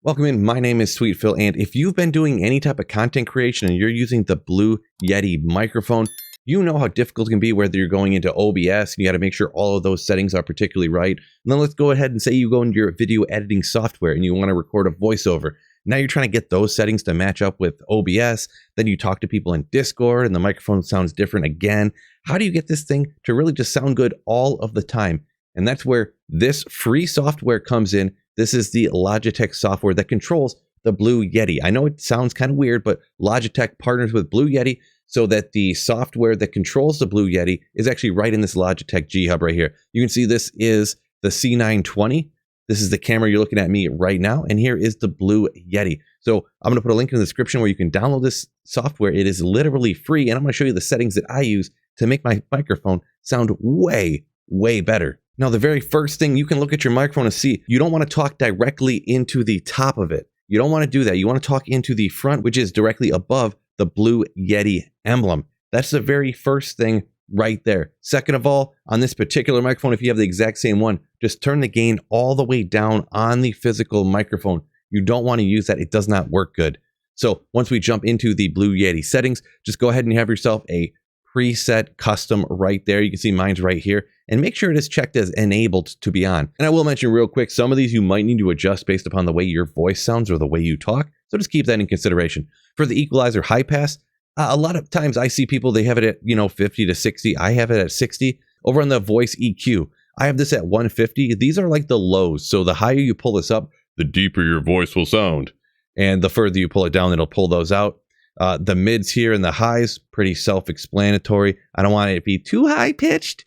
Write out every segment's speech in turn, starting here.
Welcome in, my name is Sweet Phil, and if you've been doing any type of content creation and you're using the Blue Yeti microphone, you know how difficult it can be whether you're going into OBS and you got to make sure all of those settings are particularly right. And then let's go ahead and say you go into your video editing software and you want to record a voiceover. Now you're trying to get those settings to match up with OBS. Then you talk to people in Discord and the microphone sounds different again. How do you get this thing to really just sound good all of the time? And that's where this free software comes in. This is the Logitech software that controls the Blue Yeti. I know it sounds kind of weird, but Logitech partners with Blue Yeti so that the software that controls the Blue Yeti is actually right in this Logitech G Hub right here. You can see this is the C920. This is the camera you're looking at me right now. And here is the Blue Yeti. So I'm going to put a link in the description where you can download this software. It is literally free. And I'm going to show you the settings that I use to make my microphone sound way better. Now, the very first thing, you can look at your microphone and see, you don't want to talk directly into the top of it. You don't want to do that. You want to talk into the front, which is directly above the Blue Yeti emblem. That's the very first thing right there. Second of all, on this particular microphone, if you have the exact same one, just turn the gain all the way down on the physical microphone. You don't want to use that. It does not work good. So once we jump into the Blue Yeti settings, just go ahead and have yourself a preset custom right there. You can see mine's right here, and make sure it is checked as enabled to be on. And I will mention real quick, some of these you might need to adjust based upon the way your voice sounds or the way you talk. So just keep that in consideration. For the Equalizer high pass, a lot of times I see people, they have it at 50 to 60. I have it at 60. Over on the voice EQ, I have this at 150. These are like the lows. So the higher you pull this up, the deeper your voice will sound. And the further you pull it down, it'll pull those out. The mids here and the highs, pretty self-explanatory. I don't want it to be too high-pitched.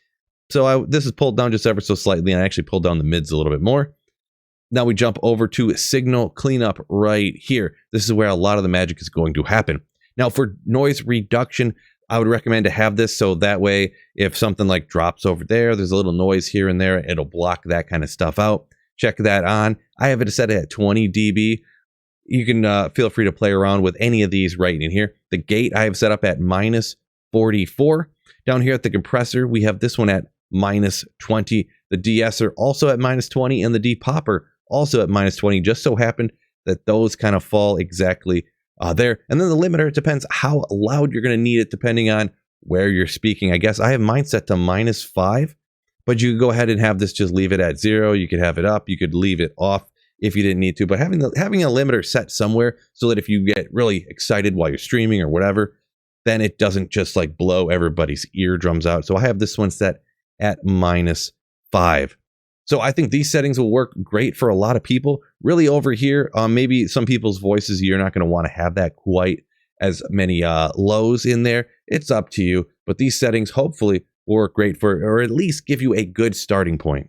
So this is pulled down just ever so slightly, and I actually pulled down the mids a little bit more. Now we jump over to signal cleanup right here. This is where a lot of the magic is going to happen. Now for noise reduction, I would recommend to have this so that way if something like drops over there, there's a little noise here and there, it'll block that kind of stuff out. Check that on. I have it set at 20 dB. You can feel free to play around with any of these right in here. The gate I have set up at -44. Down here at the compressor, we have this one at -20. The de-esser also at -20, and the de-popper also at -20. Just so happened that those kind of fall exactly there. And then the limiter, it depends how loud you're going to need it depending on where you're speaking. I guess I have mine set to -5, but you could go ahead and have this just leave it at 0. You could have it up. You could leave it off if you didn't need to, but having a limiter set somewhere so that if you get really excited while you're streaming or whatever, then it doesn't just like blow everybody's eardrums out. So I have this one set at -5. So I think these settings will work great for a lot of people. Really over here, maybe some people's voices, you're not going to want to have that quite as many lows in there. It's up to you, but these settings hopefully will work great for, or at least give you a good starting point.